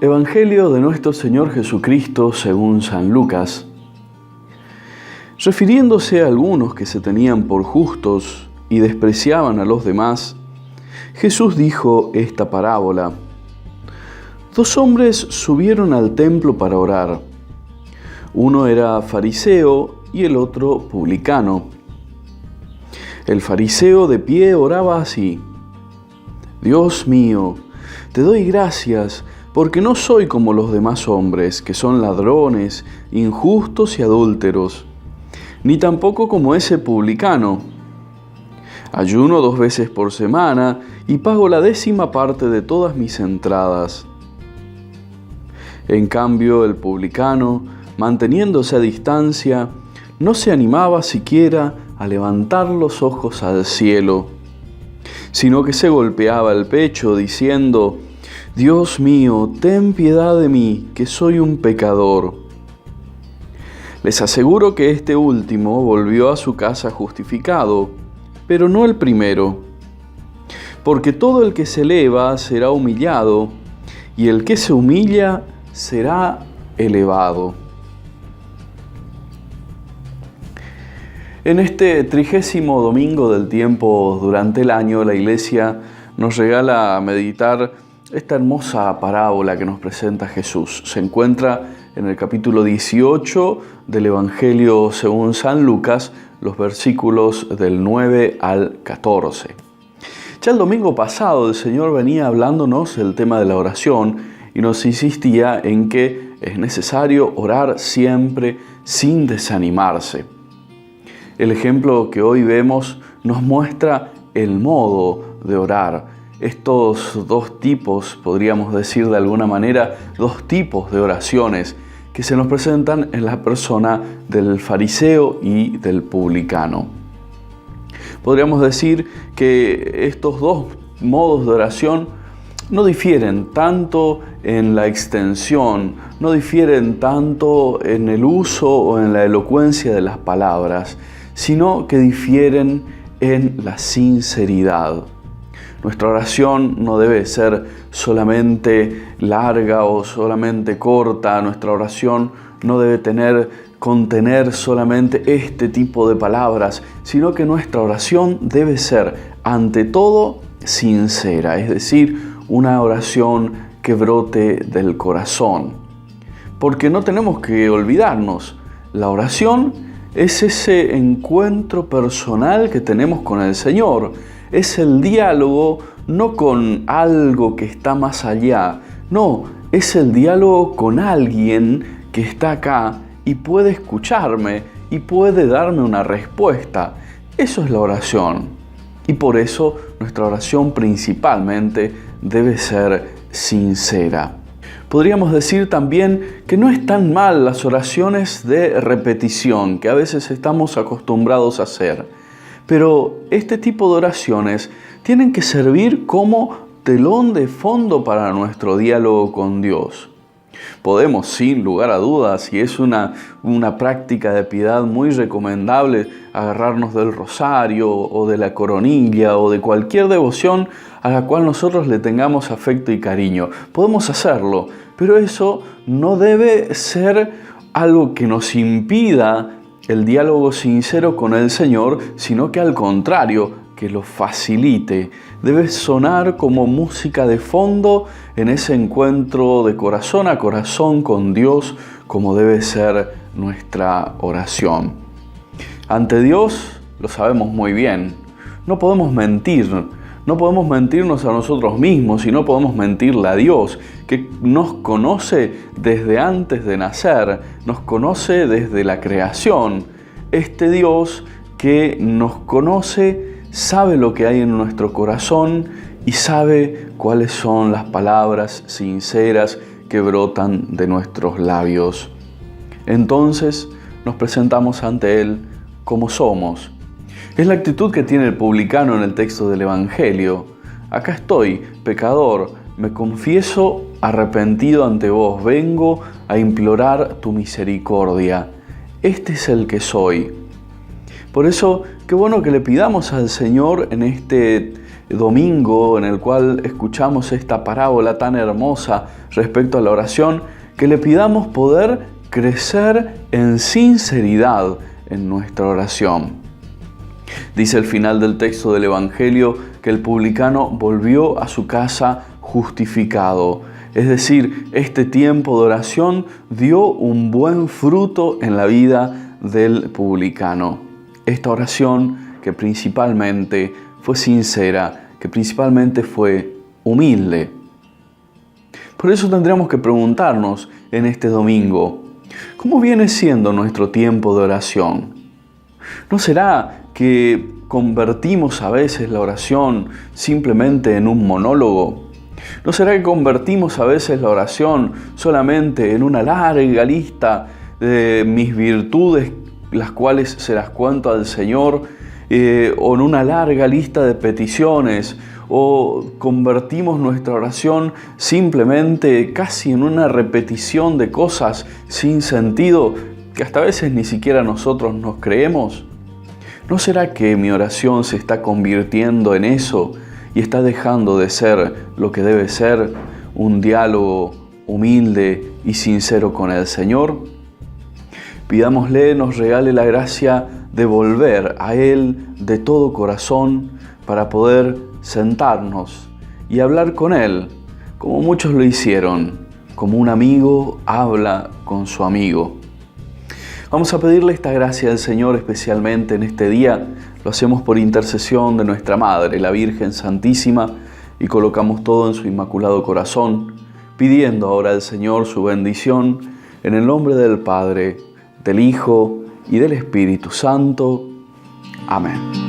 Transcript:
Evangelio de nuestro Señor Jesucristo según San Lucas. Refiriéndose a algunos que se tenían por justos y despreciaban a los demás, Jesús dijo esta parábola. 2 hombres subieron al templo para orar. Uno era fariseo y el otro publicano. El fariseo de pie oraba así: Dios mío, te doy gracias porque no soy como los demás hombres, que son ladrones, injustos y adúlteros, ni tampoco como ese publicano. Ayuno 2 veces por semana y pago la 10ª parte de todas mis entradas. En cambio, el publicano, manteniéndose a distancia, no se animaba siquiera a levantar los ojos al cielo, sino que se golpeaba el pecho diciendo: Dios mío, ten piedad de mí, que soy un pecador. Les aseguro que este último volvió a su casa justificado, pero no el primero. Porque todo el que se eleva será humillado, y el que se humilla será elevado. En este 30º domingo del tiempo durante el año, la Iglesia nos regala a meditar esta hermosa parábola que nos presenta Jesús. Se encuentra en el capítulo 18 del Evangelio según San Lucas, los versículos del 9 al 14. Ya el domingo pasado el Señor venía hablándonos del tema de la oración y nos insistía en que es necesario orar siempre sin desanimarse. El ejemplo que hoy vemos nos muestra el modo de orar. Estos 2 tipos, podríamos decir de alguna manera, 2 tipos de oraciones que se nos presentan en la persona del fariseo y del publicano. Podríamos decir que estos 2 modos de oración no difieren tanto en la extensión, no difieren tanto en el uso o en la elocuencia de las palabras, sino que difieren en la sinceridad. Nuestra oración no debe ser solamente larga o solamente corta. Nuestra oración no debe contener solamente este tipo de palabras, sino que nuestra oración debe ser, ante todo, sincera, es decir, una oración que brote del corazón. Porque no tenemos que olvidarnos, la oración es ese encuentro personal que tenemos con el Señor. Es el diálogo no con algo que está más allá, no, es el diálogo con alguien que está acá y puede escucharme y puede darme una respuesta. Eso es la oración. Y por eso nuestra oración principalmente debe ser sincera. Podríamos decir también que no están mal las oraciones de repetición que a veces estamos acostumbrados a hacer. Pero este tipo de oraciones tienen que servir como telón de fondo para nuestro diálogo con Dios. Podemos, sin lugar a dudas, y es una práctica de piedad muy recomendable, agarrarnos del rosario o de la coronilla o de cualquier devoción a la cual nosotros le tengamos afecto y cariño. Podemos hacerlo, pero eso no debe ser algo que nos impida el diálogo sincero con el Señor, sino que al contrario, que lo facilite. Debe sonar como música de fondo en ese encuentro de corazón a corazón con Dios, como debe ser nuestra oración. Ante Dios, lo sabemos muy bien, no podemos mentir. No podemos mentirnos a nosotros mismos y no podemos mentirle a Dios, que nos conoce desde antes de nacer, nos conoce desde la creación. Este Dios que nos conoce sabe lo que hay en nuestro corazón y sabe cuáles son las palabras sinceras que brotan de nuestros labios. Entonces nos presentamos ante Él como somos. Es la actitud que tiene el publicano en el texto del Evangelio. Acá estoy, pecador, me confieso arrepentido ante vos, vengo a implorar tu misericordia. Este es el que soy. Por eso, qué bueno que le pidamos al Señor en este domingo en el cual escuchamos esta parábola tan hermosa respecto a la oración, que le pidamos poder crecer en sinceridad en nuestra oración. Dice el final del texto del Evangelio que el publicano volvió a su casa justificado. Es decir, este tiempo de oración dio un buen fruto en la vida del publicano. Esta oración que principalmente fue sincera, que principalmente fue humilde. Por eso tendremos que preguntarnos en este domingo, ¿cómo viene siendo nuestro tiempo de oración? ¿No será que convertimos a veces la oración simplemente en un monólogo? ¿No será que convertimos a veces la oración solamente en una larga lista de mis virtudes, las cuales se las cuento al Señor, o en una larga lista de peticiones, o convertimos nuestra oración simplemente casi en una repetición de cosas sin sentido que hasta a veces ni siquiera nosotros nos creemos? ¿No será que mi oración se está convirtiendo en eso y está dejando de ser lo que debe ser, un diálogo humilde y sincero con el Señor? Pidámosle nos regale la gracia de volver a Él de todo corazón para poder sentarnos y hablar con Él, como muchos lo hicieron, como un amigo habla con su amigo. Vamos a pedirle esta gracia al Señor especialmente en este día. Lo hacemos por intercesión de nuestra Madre, la Virgen Santísima, y colocamos todo en su Inmaculado Corazón, pidiendo ahora al Señor su bendición, en el nombre del Padre, del Hijo y del Espíritu Santo. Amén.